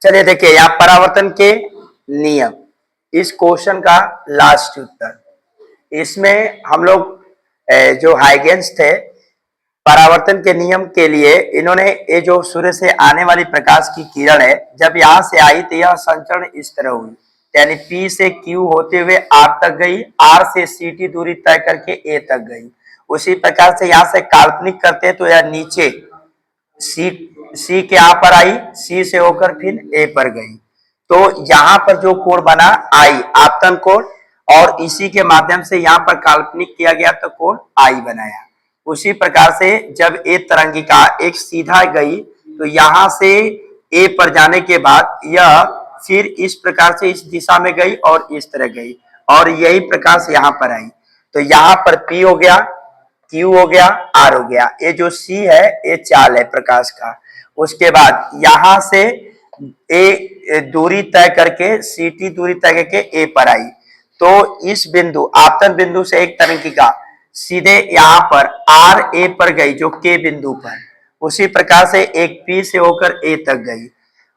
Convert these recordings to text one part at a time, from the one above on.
चलिए देखिए यहाँ परावर्तन के नियम, इस क्वेश्चन का लास्ट उत्तर। इसमें हम लोग जो हाइगेंस थे, परावर्तन के नियम के लिए इन्होंने ये जो सूर्य से आने वाली प्रकाश की किरण है, जब यहाँ से आई तो यह संचरण इस तरह हुई, यानी P से Q होते हुए R तक गई, R से CT दूरी तय करके A तक गई। उसी प्रकार से यहाँ से काल्पनिक करते हैं तो यह नीचे सी के यहाँ पर आई, सी से होकर फिर ए पर गई। तो यहाँ पर जो कोण बना आई, आपतन कोण, और इसी के माध्यम से यहाँ पर काल्पनिक किया गया तो कोण आई बनाया। उसी प्रकार से जब ए तरंगिका एक सीधा गई तो यहाँ से ए पर जाने के बाद यह फिर इस प्रकार से इस दिशा में गई और इस तरह गई, और यही प्रकार से यहाँ पर आई। तो यहाँ पर P हो गया, Q हो गया, R हो गया। ये जो C है ये चाल है प्रकाश का। उसके बाद यहाँ से ए दूरी तय करके CT दूरी तय करके A पर आई। तो इस बिंदु आपतन बिंदु से एक तरंगिका सीधे यहाँ पर R A पर गई जो K बिंदु पर, उसी प्रकार से एक P से होकर A तक गई,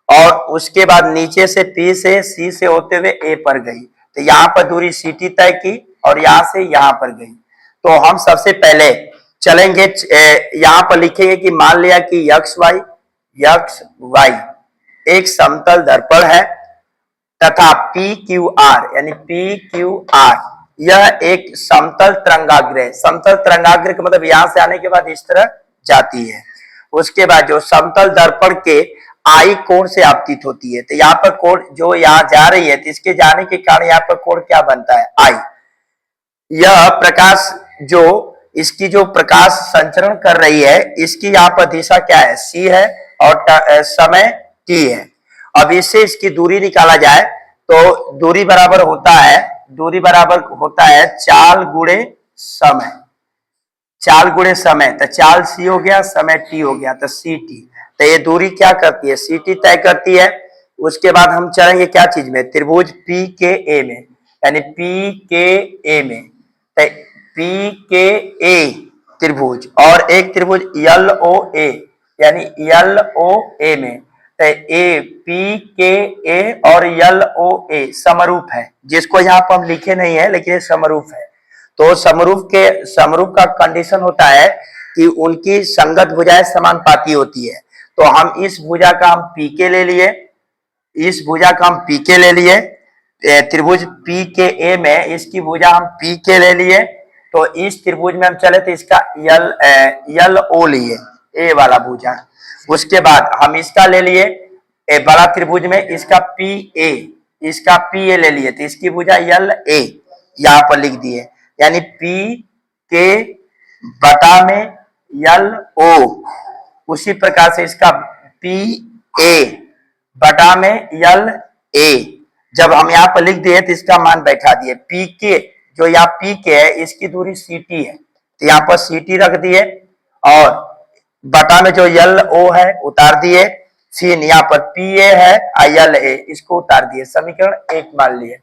और उसके बाद नीचे से P से C से होते हुए A पर गई। तो यहाँ पर दूरी CT तय की और यहाँ से यहाँ पर गई। तो हम सबसे पहले चलेंगे, यहाँ पर लिखेंगे कि मान लिया कि यक्स वाई एक समतल दर्पण है तथा PQR यानी PQR यह एक समतल तरंगाग्र है। समतल तरंगाग्र का मतलब यहां से आने के बाद इस तरह जाती है। उसके बाद जो समतल दर्पण के आई कोण से आपतित होती है, तो यहाँ पर कोण जो यहाँ जा रही है तो इसके जाने के कारण यहाँ पर कोण क्या बनता है, आई। यह प्रकाश जो इसकी जो प्रकाश संचरण कर रही है, इसकी यहाँ पर दिशा क्या है, C है, और समय T है। अब इससे इसकी दूरी निकाला जाए तो दूरी बराबर होता है चाल गुणे समय। चाल गुणे समय, तो चाल C हो गया, समय T हो गया, तो CT। तो ये दूरी क्या करती है, CT तय करती है। उसके बाद हम चलेंगे क्या चीज में, त्रिभुज PKA में, यानी PKA में, PKA त्रिभुज और एक त्रिभुज LOA यानी LOA में, PKA और LOA समरूप है, जिसको यहाँ पर हम लिखे नहीं है लेकिन ये समरूप है। तो समरूप का कंडीशन होता है कि उनकी संगत भुजाएं समानुपाती होती है। तो हम इस भुजा का हम PK ले लिए, इस भुजा का हम PK ले लिए, त्रिभुज PKA में इसकी भुजा हम PK ले लिए। तो इस त्रिभुज में हम चले तो इसका LO लिए, ए वाला भुजा। उसके बाद हम इसका ले लिए बड़ा त्रिभुज में इसका PA ले लिए, तो इसकी भुजा LA यहाँ पर लिख दिए, यानी PK बटा में LO। उसी प्रकार से इसका PA बटा में LA जब हम यहाँ पर लिख दिए तो इसका मान बैठा दिए। PK जो यहाँ PK है इसकी दूरी CT है, तो यहाँ पर CT रख दिए, और बटा में जो LO है उतार दिए, फिर यहाँ पर PA है LA इसको उतार दिए, समीकरण 1 मान लिए।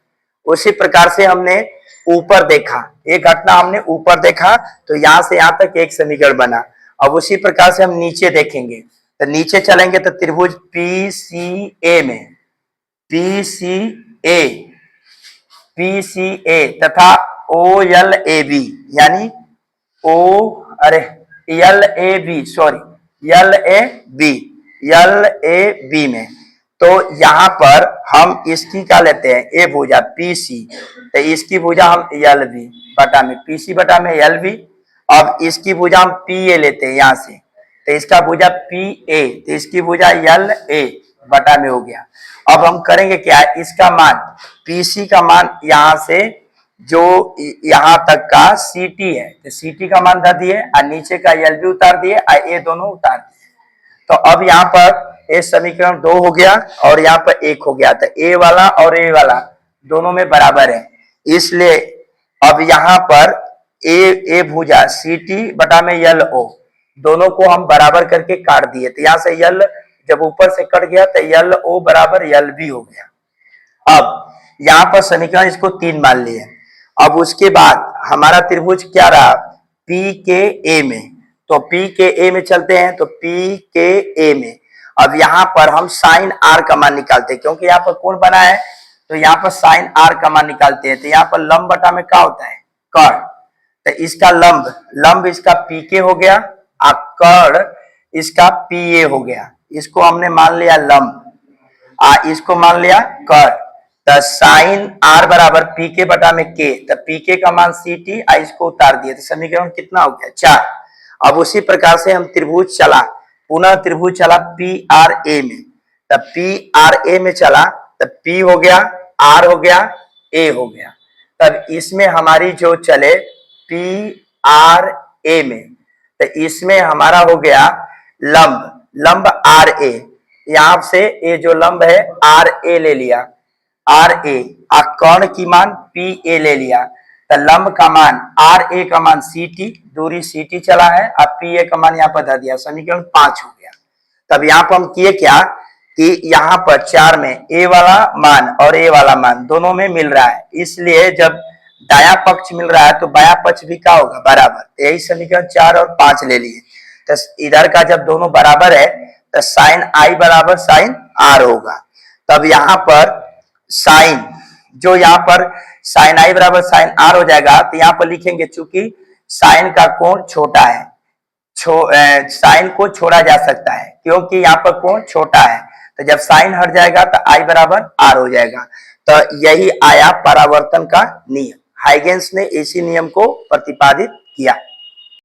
उसी प्रकार से हमने ऊपर देखा, एक घटना हमने ऊपर देखा तो यहाँ से यहाँ तक एक समीकरण बना। अब उसी प्रकार से हम नीचे देखेंगे, तो नीचे चलेंगे तो त्रिभुज PCA में PCA तथा OLAB यानी LAB में, तो यहाँ पर हम इसकी क्या लेते हैं, ए भुजा PC, तो इसकी भुजा हम LB बटा में PC बटा में LB। अब इसकी भुजा हम PA लेते हैं यहाँ से, तो इसका भुजा PA, तो इसकी भुजा LA बटा में हो गया। अब हम करेंगे क्या, इसका मान PC का मान यहाँ से जो यहाँ तक का CT है, तो CT का मान धर दिए और नीचे का LB उतार दिए और ये दोनों उतार दिए। तो अब यहाँ पर ये समीकरण 2 हो गया और यहाँ पर 1 हो गया, तो A वाला और A वाला दोनों में बराबर है, इसलिए अब यहाँ पर ए भुजा CT बटा में LO दोनों को हम बराबर करके काट दिए, तो यहाँ से L जब ऊपर से कट गया तो LO बराबर LB हो गया। अब यहाँ पर समीकरण इसको 3 मान लिए। अब उसके बाद हमारा त्रिभुज क्या रहा, PKA में, तो PKA में चलते हैं, तो PKA में अब यहाँ पर हम साइन आर का मान निकालते हैं, क्योंकि यहाँ पर कोण बना है तो यहाँ पर साइन आर का मान निकालते हैं। तो यहाँ पर लंब बटा में क्या होता है, कर्ण। तो इसका लंब इसका पीके हो गया और कर्ण इसका पीए हो गया। इसको हमने मान लिया लंब, इसको मान लिया कर्ण। तो साइन आर बराबर पीके बटा में के, तो पीके का मान सीटी, इसको उतार दिए तो समीकरण कितना हो गया, 4। अब उसी प्रकार से हम त्रिभुज चला, पुनः त्रिभुज चला पी आर ए में। तब पी आर ए में चला तब पी हो गया, आर हो गया, ए हो गया। तब इसमें हमारी जो चले पी आर ए में, तो इसमें हमारा हो गया लंब आर ए। यहां से ये जो लंब है आर ए ले लिया, आर ए, कर्ण की मान पी ए ले लिया। तो लंब का मान आर ए का मान सी टी, दूरी सी टी चला है, अब पी ए का मान यहाँ पर धर दिया, समीकरण 5 हो गया। तब यहाँ पर हम किए क्या कि यहाँ पर 4 में ए वाला मान और ए वाला मान दोनों में मिल रहा है, इसलिए जब दाया पक्ष मिल रहा है तो बाया पक्ष भी क्या होगा, बराबर। यही समीकरण 4 और 5 ले लिए। तो इधर का जब दोनों बराबर है तो साइन आई बराबर साइन आर होगा। तब यहाँ पर साइन, जो यहाँ पर साइन आई बराबर साइन आर हो जाएगा, तो यहाँ पर लिखेंगे चूंकि साइन का कोण छोटा है, साइन को छोड़ा जा सकता है क्योंकि यहाँ पर कोण छोटा है। तो जब साइन हट जाएगा तो आई बराबर आर हो जाएगा। तो यही आया परावर्तन का नियम। हाइगेंस ने इसी नियम को प्रतिपादित किया।